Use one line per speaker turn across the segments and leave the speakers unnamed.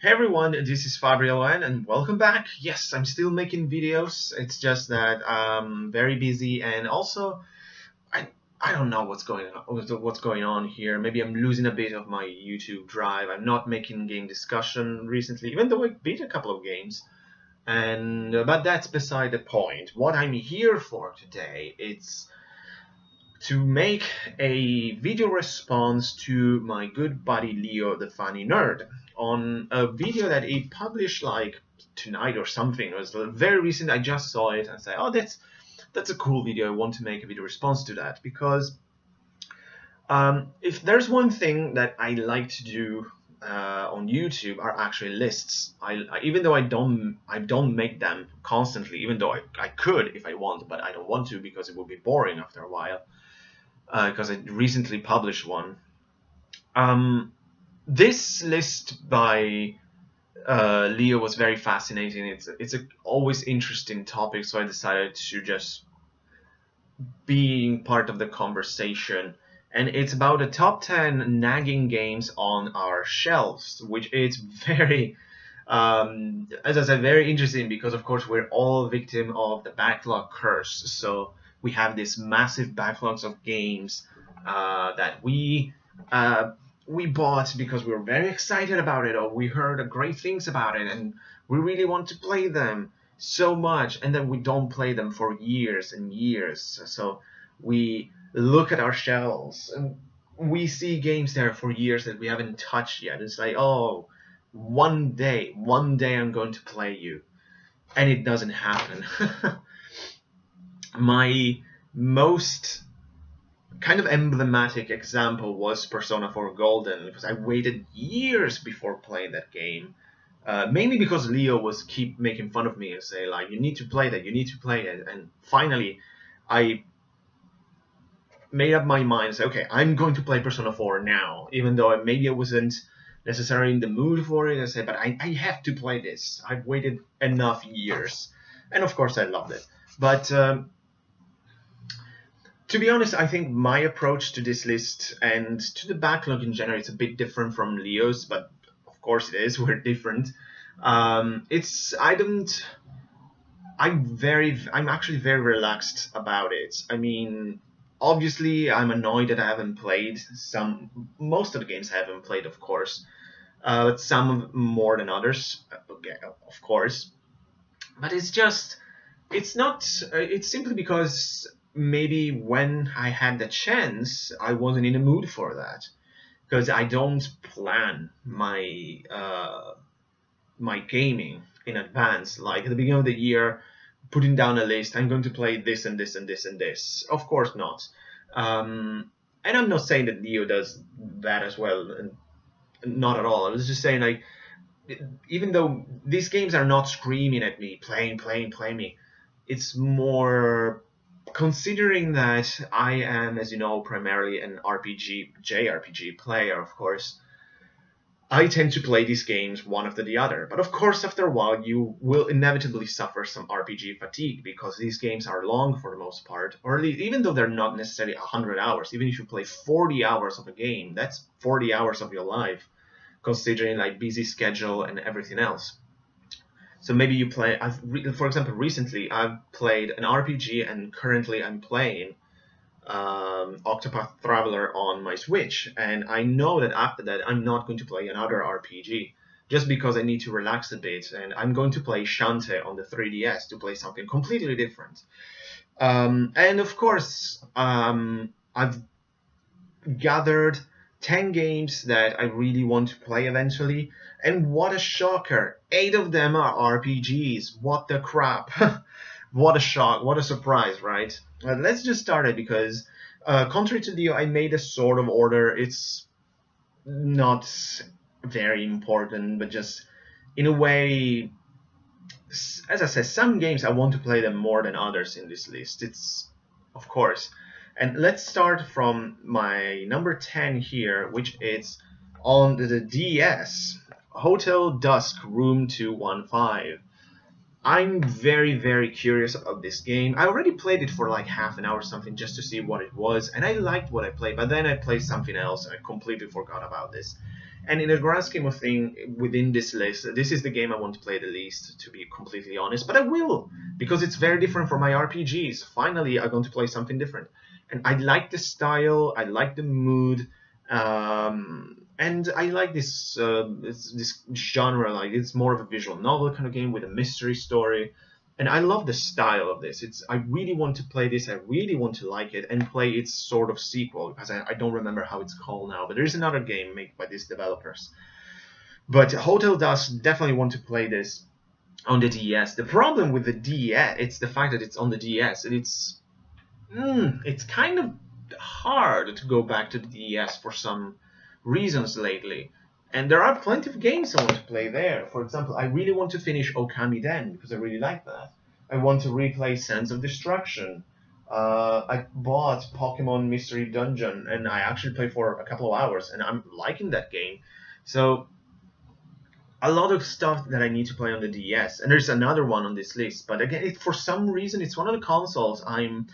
Hey everyone, this is Fabio and welcome back. Yes, I'm still making videos. It's just that I'm very busy and also I I don't know what's going on here. Maybe I'm losing a bit of my YouTube drive. I'm not making game discussion recently, even though I beat a couple of games. And but that's beside the point. What I'm here for today, it's to make a video response to my good buddy Leo the Funny Nerd on a video that he published like tonight or something. It was very recent. I just saw it and said, oh, that's a cool video. I want to make a video response to that because if there's one thing that I like to do on YouTube are actually lists. Even though I don't make them constantly, even though I could if I want, but I don't want to because it would be boring after a while because I recently published one. This list by Leo was very fascinating. It's a always interesting topic, so I decided to just being part of the conversation. And it's about the top 10 nagging games on our shelves, which is very, as I said, very interesting because, of course, we're all victim of the backlog curse. So we have this massive backlogs of games that we bought because we were very excited about it, or we heard great things about it, and we really want to play them so much, and then we don't play them for years and years. So we look at our shelves and we see games there for years that we haven't touched yet. It's like, oh, one day I'm going to play you, and it doesn't happen. My most kind of emblematic example was Persona 4 Golden, because I waited years before playing that game. Mainly because Leo was keep making fun of me and say like, you need to play that, you need to play it. And finally, I made up my mind and said, okay, I'm going to play Persona 4 now, even though maybe I wasn't necessarily in the mood for it. I said, but I have to play this. I've waited enough years. And of course, I loved it. But to be honest, I think my approach to this list and to the backlog in general is a bit different from Leo's, but of course it is. We're different. It's I don't. I'm actually very relaxed about it. I mean, obviously, I'm annoyed that I haven't played most of the games I haven't played, of course, but some more than others, okay, of course. But it's not. It's simply because maybe when I had the chance, I wasn't in the mood for that because I don't plan my gaming in advance. Like at the beginning of the year, putting down a list, I'm going to play this and this and this and this. Of course not. And I'm not saying that Leo does that as well, and not at all. I was just saying like, even though these games are not screaming at me, playing, playing, play me, it's more considering that I am, as you know, primarily an JRPG player, of course. I tend to play these games one after the other, but of course, after a while, you will inevitably suffer some RPG fatigue because these games are long for the most part, or at least, even though they're not necessarily 100 hours, even if you play 40 hours of a game, that's 40 hours of your life, considering like busy schedule and everything else. So maybe you play, for example, recently I've played an RPG and currently I'm playing Octopath Traveler on my Switch, and I know that after that I'm not going to play another RPG just because I need to relax a bit, and I'm going to play Shantae on the 3DS to play something completely different. And of course, I've gathered 10 games that I really want to play eventually, and what a shocker! 8 of them are RPGs. What the crap! What a shock! What a surprise, right? Let's just start it because, contrary to Leo, I made a sort of order. It's not very important, but just in a way, as I said, some games I want to play them more than others in this list. It's, of course. And let's start from my number 10 here, which is on the DS, Hotel Dusk Room 215. I'm very, very curious about this game. I already played it for like half an hour or something just to see what it was, and I liked what I played, but then I played something else and I completely forgot about this. And in the grand scheme of things, within this list, this is the game I want to play the least, to be completely honest. But I will, because it's very different from my RPGs. Finally, I'm going to play something different. And I like the style, I like the mood, and I like this genre. Like, it's more of a visual novel kind of game with a mystery story. And I love the style of this. I really want to play this. I really want to like it and play its sort of sequel, because I don't remember how it's called now. But there is another game made by these developers. But Hotel Dusk, definitely want to play this on the DS. The problem with the DS, it's the fact that it's on the DS, and it's kind of hard to go back to the DS for some reasons lately. And there are plenty of games I want to play there. For example, I really want to finish Okami Den, because I really like that. I want to replay Sands of Destruction. I bought Pokemon Mystery Dungeon, and I actually played for a couple of hours, and I'm liking that game. So, a lot of stuff that I need to play on the DS. And there's another one on this list. But again, for some reason, it's one of the consoles I'm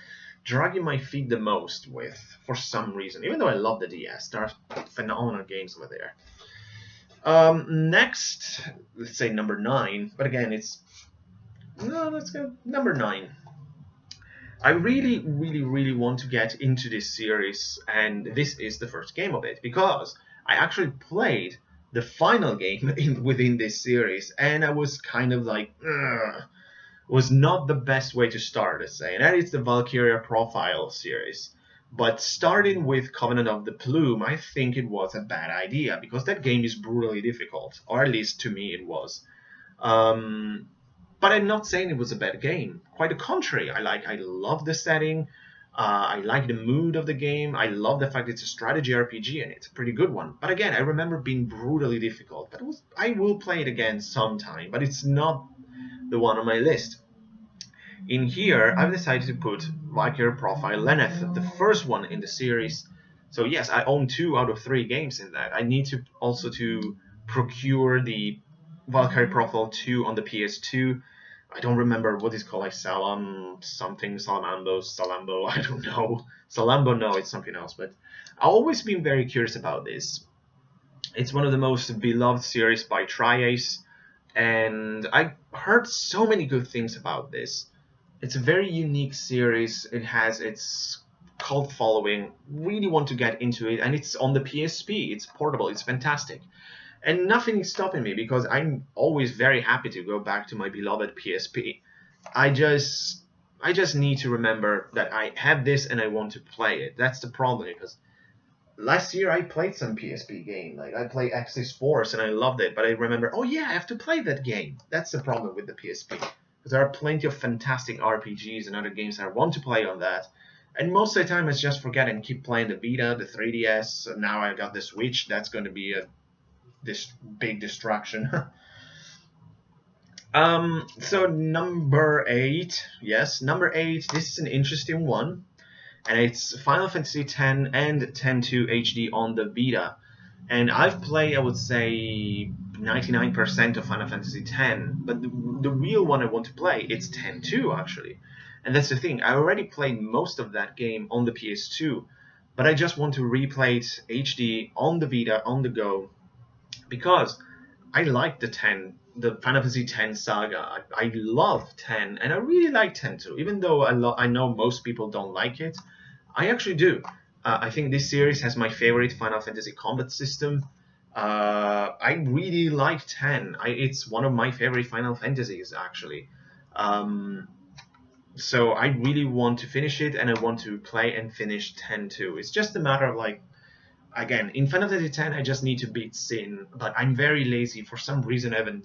dragging my feet the most with, for some reason. Even though I love the DS, there are phenomenal games over there. Next, let's say number 9, but again, let's go number 9. I really, really, really want to get into this series, and this is the first game of it, because I actually played the final game within this series, and I was kind of like, was not the best way to start, let's say, and that is the Valkyria Profile series. But starting with Covenant of the Plume, I think it was a bad idea, because that game is brutally difficult, or at least to me it was. But I'm not saying it was a bad game. Quite the contrary. I love the setting. I like the mood of the game. I love the fact it's a strategy RPG, and it's a pretty good one. But again, I remember being brutally difficult. But I will play it again sometime, but it's not the one on my list. In here, I've decided to put Valkyria Profile Lenneth, the first one in the series. So yes, I own 2 out of 3 games in that. I need to also to procure the Valkyria Profile 2 on the PS2. I don't remember what it's called, like Salambo, I don't know. Salambo, no, it's something else. But I've always been very curious about this. It's one of the most beloved series by Tri-Ace, and I heard so many good things about this. It's a very unique series. It has its cult following. Really want to get into it, and it's on the PSP. It's portable. It's fantastic, and nothing is stopping me, because I'm always very happy to go back to my beloved PSP. I just need to remember that I have this and I want to play it. That's the problem, because last year I played some PSP game. Like, I played Axis Force and I loved it, but I remember, oh yeah, I have to play that game. That's the problem with the PSP. Because there are plenty of fantastic RPGs and other games I want to play on that. And most of the time I just forget and keep playing the Vita, the 3DS, and now I got the Switch. That's going to be this big distraction. So number 8, yes, number 8, this is an interesting one. And it's Final Fantasy X and X-2 HD on the Vita. And I've played, I would say, 99% of Final Fantasy X, but the real one I want to play, it's X-2 actually. And that's the thing, I already played most of that game on the PS2, but I just want to replay it HD on the Vita, on the go, because I like the Final Fantasy X saga. I love 10, and I really like 10 too, even though I know most people don't like it. I actually do. I think this series has my favorite Final Fantasy combat system. I really like 10. It's one of my favorite Final Fantasies, actually. So I really want to finish it, and I want to play and finish 10 too. It's just a matter of, like, again, in Final Fantasy X, I just need to beat Sin, but I'm very lazy. For some reason, I haven't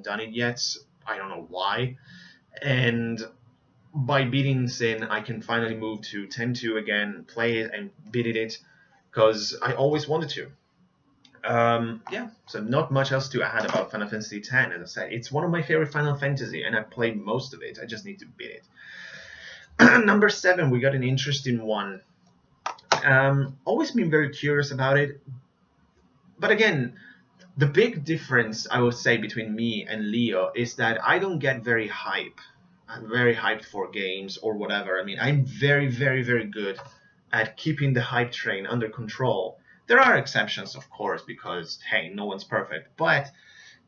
done it yet. I don't know why. And by beating Sin, I can finally move to X-2 again, play it and beat it, because I always wanted to. Yeah, so not much else to add about Final Fantasy X. As I said, it's one of my favorite Final Fantasy, and I played most of it. I just need to beat it. Number 7, we got an interesting one. Always been very curious about it, but again, the big difference I would say between me and Leo is that I don't get very hyped for games or whatever. I mean, I'm very, very, very good at keeping the hype train under control. There are exceptions, of course, because hey, no one's perfect. But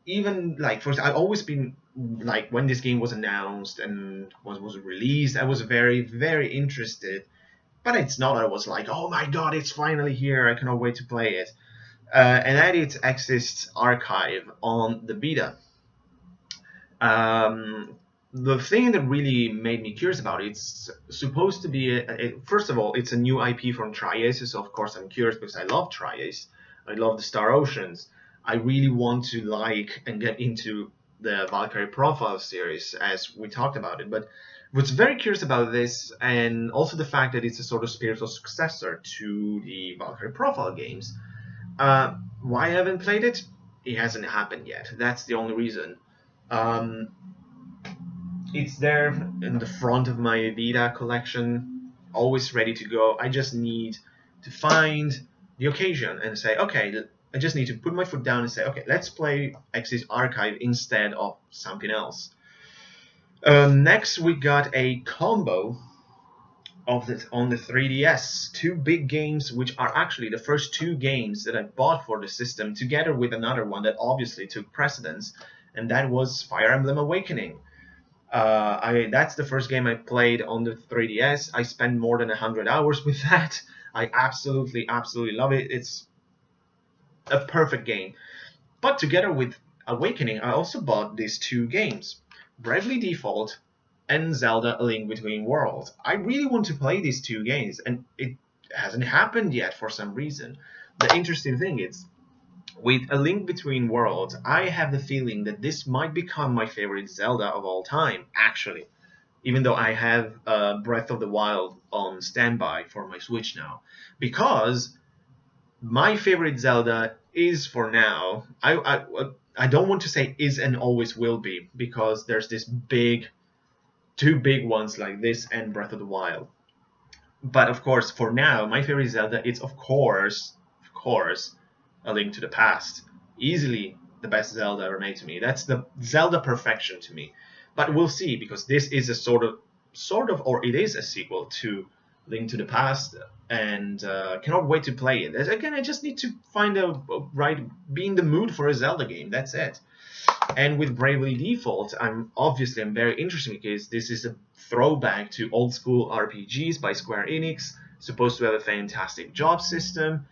even like first, I've always been like when this game was announced and was released, I was very interested. But it's not. I was like, oh my god, it's finally here! I cannot wait to play it. And that it exists archive on the beta. The thing that really made me curious about it, it's supposed to be, first of all, it's a new IP from Tri-Ace, so of course I'm curious because I love Tri-Ace. I love the Star Oceans. I really want to like and get into the Valkyrie Profile series, as we talked about it. But what's very curious about this, and also the fact that it's a sort of spiritual successor to the Valkyrie Profile games. Why I haven't played it? It hasn't happened yet. That's the only reason. It's there in the front of my Vita collection, always ready to go. I just need to find the occasion and say, okay, I just need to put my foot down and say, okay, let's play Exodus Archive instead of something else. Next, we got a combo of on the 3DS. Two big games, which are actually the first two games that I bought for the system, together with another one that obviously took precedence, and that was Fire Emblem Awakening. That's the first game I played on the 3DS. I spent more than 100 hours with that. I absolutely love it. It's a perfect game. But together with Awakening, I also bought these two games, Bravely Default and Zelda: A Link Between Worlds. I really want to play these two games, and it hasn't happened yet for some reason. The interesting thing is, with A Link Between Worlds, I have the feeling that this might become my favorite Zelda of all time, actually. Even though I have Breath of the Wild on standby for my Switch now. Because my favorite Zelda is, for now, I don't want to say is and always will be, because there's this two big ones like this and Breath of the Wild. But of course, for now, my favorite Zelda is of course, A Link to the Past. Easily the best Zelda ever made to me. That's the Zelda perfection to me. But we'll see, because this is a sort of, or it is a sequel to Link to the Past, and cannot wait to play it. Again, I just need to find be in the mood for a Zelda game. That's it. And with Bravely Default, I'm very interested because this is a throwback to old school RPGs by Square Enix. Supposed to have a fantastic job system.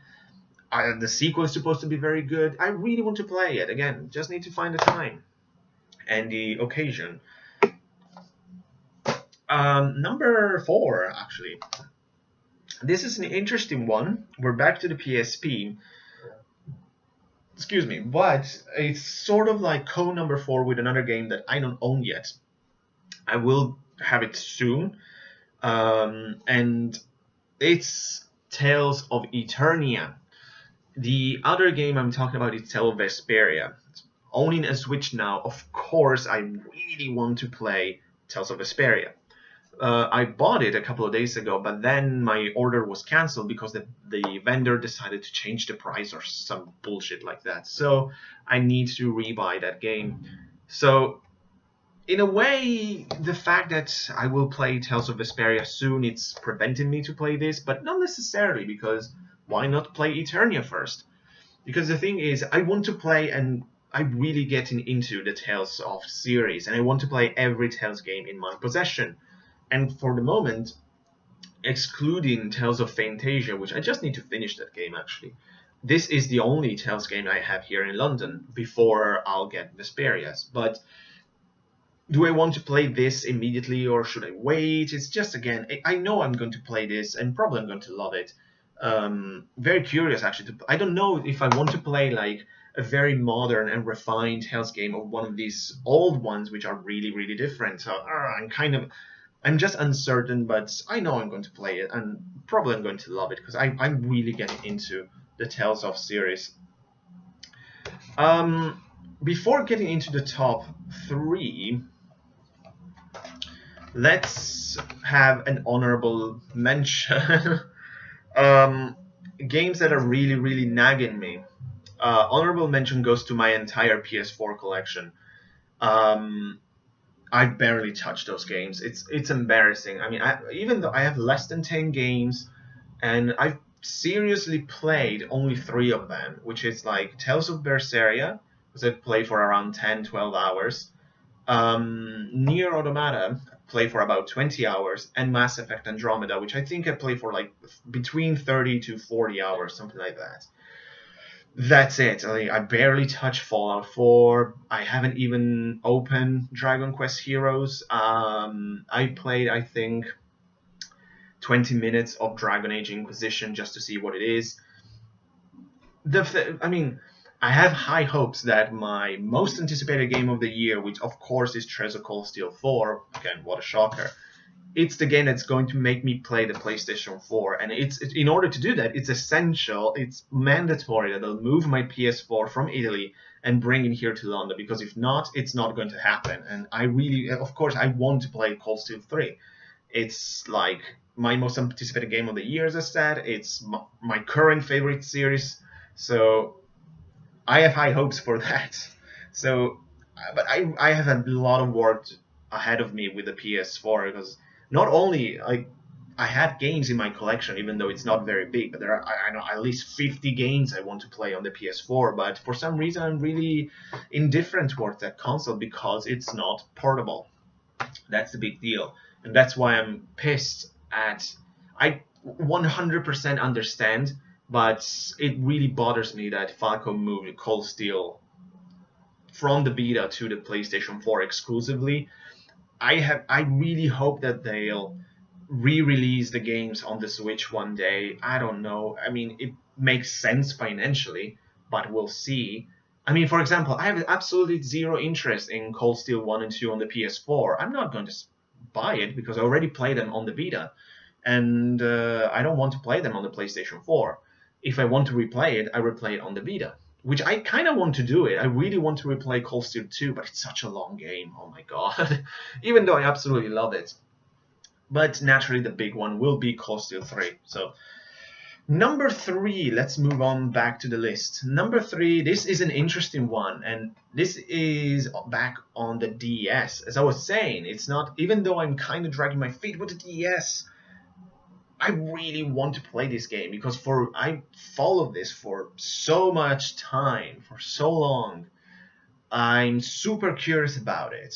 The sequel is supposed to be very good. I really want to play it. Again, just need to find the time and the occasion. Number 4, actually. This is an interesting one. We're back to the PSP. Excuse me, but it's sort of like number 4 with another game that I don't own yet. I will have it soon. And it's Tales of Eternia. The other game I'm talking about is Tales of Vesperia. Owning a Switch now, of course, I really want to play Tales of Vesperia. I bought it a couple of days ago, but then my order was cancelled because the vendor decided to change the price or some bullshit like that. So I need to rebuy that game. So in a way, the fact that I will play Tales of Vesperia soon, it's preventing me to play this, but not necessarily, because why not play Eternia first? Because the thing is, I want to play, and I'm really getting into the Tales of series, and I want to play every Tales game in my possession. And for the moment, excluding Tales of Fantasia, which I just need to finish that game actually, this is the only Tales game I have here in London before I'll get Vesperia's. But do I want to play this immediately or should I wait? It's just, again, I know I'm going to play this and probably I'm going to love it. Very curious actually. I don't know if I want to play like a very modern and refined Tales game or one of these old ones which are really different. So I'm just uncertain, but I know I'm going to play it, and probably I'm going to love it, because I'm really getting into the Tales of series. Before getting into the top 3, let's have an honorable mention. Games that are really nagging me. Honorable mention goes to my entire PS4 collection. I barely touch those games. It's embarrassing. I mean, even though I have less than 10 games, and I've seriously played only 3 of them, which is like Tales of Berseria, because I played for around 10-12 hours. Nier Automata played for about 20 hours, and Mass Effect Andromeda, which I think I played for like between 30 to 40 hours, something like that. That's it. I barely touched Fallout 4. I haven't even opened Dragon Quest Heroes. I played, I think, 20 minutes of Dragon Age Inquisition just to see what it is. I mean, I have high hopes that my most anticipated game of the year, which of course is Treasure Cold Steel 4, again, what a shocker, it's the game that's going to make me play the PlayStation 4. And it's in order to do that, it's essential, it's mandatory that I'll move my PS4 from Italy and bring it here to London, because if not, it's not going to happen. And I really, of course, I want to play Cold Steel 3. It's like my most anticipated game of the year, as I said. It's my current favorite series. So I have high hopes for that. So, but I have a lot of work ahead of me with the PS4, because not only I had games in my collection, even though it's not very big, but there are, I know, at least 50 games I want to play on the PS4. But for some reason, I'm really indifferent towards that console because it's not portable. That's the big deal, and that's why I'm pissed at. I 100% understand, but it really bothers me that Falcom moved Cold Steel from the Vita to the PlayStation 4 exclusively. I really hope that they'll re-release the games on the Switch one day. I don't know. I mean, it makes sense financially, but we'll see. I mean, for example, I have absolutely zero interest in Cold Steel 1 and 2 on the PS4. I'm not going to buy it because I already played them on the Vita, and I don't want to play them on the PlayStation 4. If I want to replay it, I replay it on the Vita, which I kind of want to do it. I really want to replay Cold Steel 2, but it's such a long game. Oh my god. Even though I absolutely love it. But naturally, the big one will be Cold Steel 3. So, number 3, let's move on back to the list. Number 3, this is an interesting one, and this is back on the DS. As I was saying, it's not, even though I'm kind of dragging my feet with the DS, I really want to play this game because I followed this for so much time, for so long. I'm super curious about it.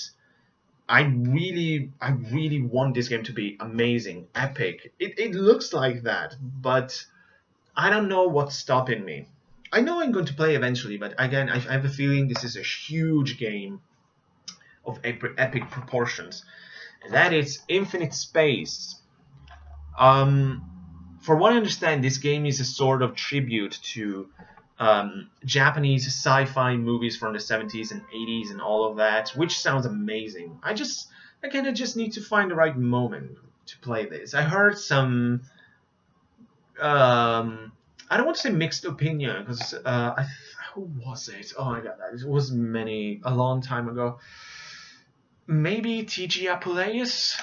I really want this game to be amazing, epic. It looks like that, but I don't know what's stopping me. I know I'm going to play eventually, but again, I have a feeling this is a huge game of epic proportions. And that is Infinite Space. For what I understand, this game is a sort of tribute to Japanese sci-fi movies from the 70s and 80s and all of that, which sounds amazing. I just need to find the right moment to play this. I heard some, I don't want to say mixed opinion, because who was it? Oh my god, it was a long time ago. Maybe T.G. Apuleius,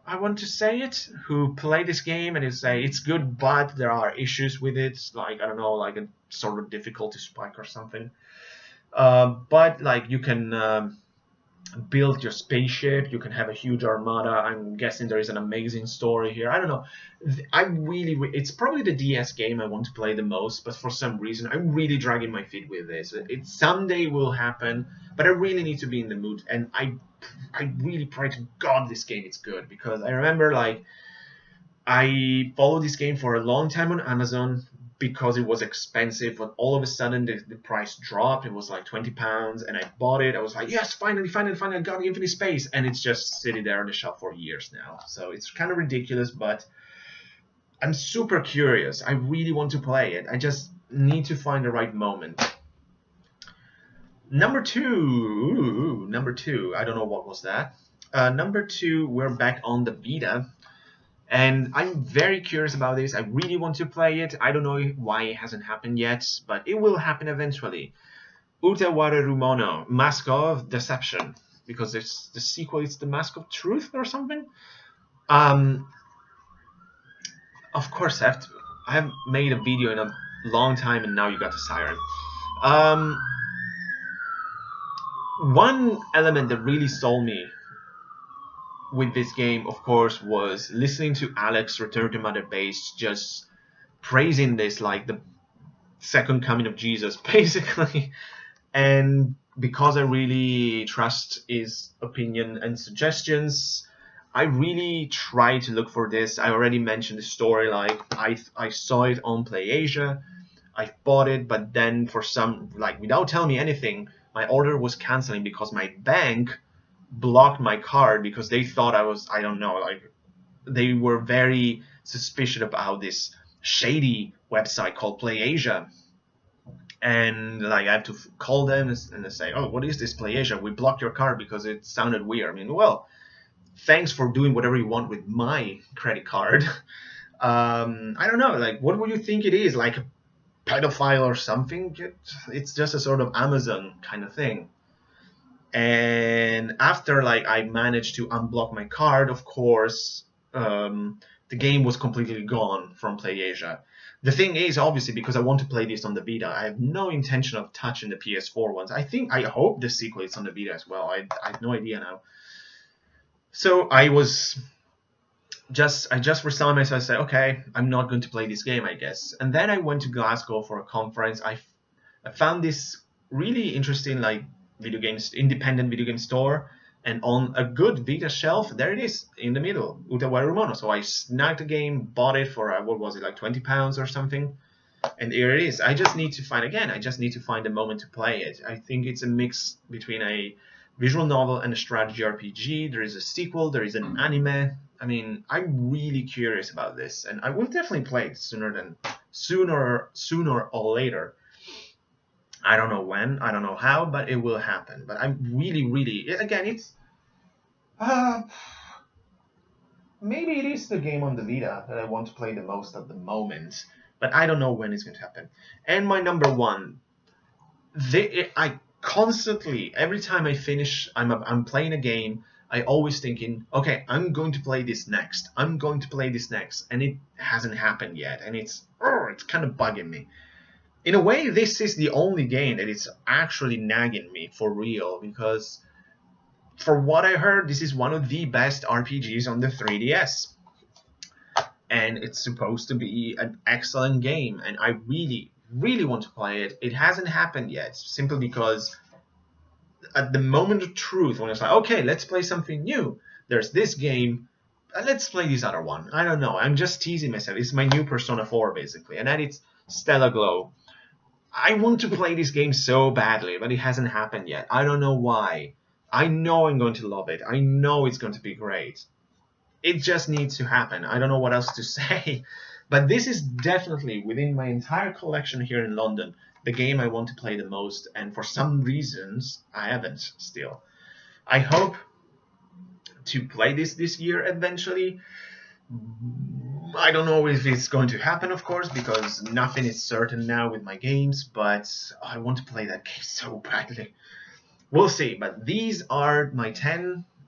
I want to say it, who played this game and say it's good, but there are issues with it, like, I don't know, like a sort of difficulty spike or something. But like you can build your spaceship, you can have a huge armada. I'm guessing there is an amazing story here. I don't know. It's probably the DS game I want to play the most, but for some reason I'm really dragging my feet with this. It someday will happen, but I really need to be in the mood, and I really pray to God this game is good, because I remember like I followed this game for a long time on Amazon because it was expensive, but all of a sudden the price dropped. It was like £20 and I bought it. I was like, yes, finally I got Infinite Space, and it's just sitting there on the shelf for years now. So it's kind of ridiculous, but I'm super curious. I really want to play it. I just need to find the right moment. Number two, I don't know what was that. Number 2, we're back on the Vita, and I'm very curious about this. I really want to play it. I don't know why it hasn't happened yet, but it will happen eventually. Utaware Rumono, Mask of Deception, because it's the sequel. It's the Mask of Truth or something. Of course, I have made a video in a long time, and now you got the siren. One element that really sold me with this game, of course, was listening to Alex return to Mother Base just praising this like the second coming of Jesus, basically. And because I really trust his opinion and suggestions, I really try to look for this. I already mentioned the story, like I saw it on PlayAsia, I bought it, but then for some, like without telling me anything, my order was canceling because my bank blocked my card because they thought I was, I don't know, like they were very suspicious about this shady website called PlayAsia. And like I have to call them and they say, "Oh, what is this PlayAsia? We blocked your card because it sounded weird." I mean, well, thanks for doing whatever you want with my credit card. I don't know, like what would you think it is? Like a pedophile or something? It's just a sort of Amazon kind of thing. And after like I managed to unblock my card, of course, the game was completely gone from PlayAsia. The thing is, obviously, because I want to play this on the Vita, I have no intention of touching the PS4 ones. I hope the sequel is on the Vita as well. I have no idea now. So I just resigned myself. I said, okay, I'm not going to play this game, I guess. And then I went to Glasgow for a conference. I found this really interesting like independent video game store, and on a good Vita shelf, there it is in the middle, Utawaru Mono. So I snagged the game, bought it for what was it, like £20 or something, and here it is. I just need to find a moment to play it. I think it's a mix between a visual novel and a strategy RPG. There is a sequel, there is an anime. I mean, I'm really curious about this, and I will definitely play it sooner or later. I don't know when, I don't know how, but it will happen. But I'm really, again, it's maybe it is the game on the Vita that I want to play the most at the moment, but I don't know when it's going to happen. And my number one, I constantly, every time I finish, I'm playing a game, I always thinking, okay, I'm going to play this next. I'm going to play this next, and it hasn't happened yet, and it's kind of bugging me. In a way, this is the only game that is actually nagging me for real, because for what I heard, this is one of the best RPGs on the 3DS. And it's supposed to be an excellent game, and I really want to play it. It hasn't happened yet, simply because at the moment of truth, when it's like, okay, let's play something new, there's this game, let's play this other one. I don't know, I'm just teasing myself. It's my new Persona 4, basically, and that it's Stella Glow. I want to play this game so badly, but it hasn't happened yet. I don't know why. I know I'm going to love it. I know it's going to be great. It just needs to happen. I don't know what else to say. But this is definitely, within my entire collection here in London, the game I want to play the most. And for some reasons, I haven't still. I hope to play this year eventually. I don't know if it's going to happen, of course, because nothing is certain now with my games, but I want to play that game so badly. We'll see, but these are my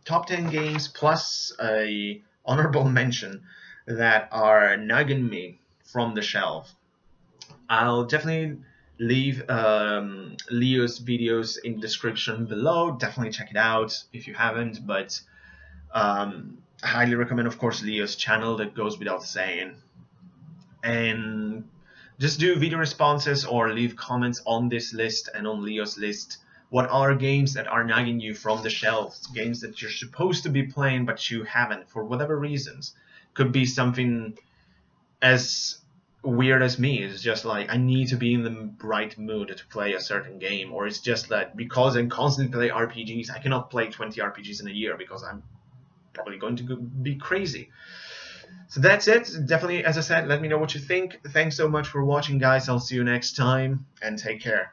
top 10 games plus a honorable mention that are nagging me from the shelf. I'll definitely leave Leo's videos in the description below. Definitely check it out if you haven't, but I highly recommend, of course, Leo's channel, that goes without saying. And just do video responses or leave comments on this list and on Leo's list. What are games that are nagging you from the shelves? Games that you're supposed to be playing but you haven't for whatever reasons. Could be something as weird as me. It's just like I need to be in the right mood to play a certain game, or it's just that because I constantly play RPGs, I cannot play 20 RPGs in a year because I'm probably going to be crazy. So that's it. Definitely, as I said, let me know what you think. Thanks so much for watching, guys. I'll see you next time, and take care.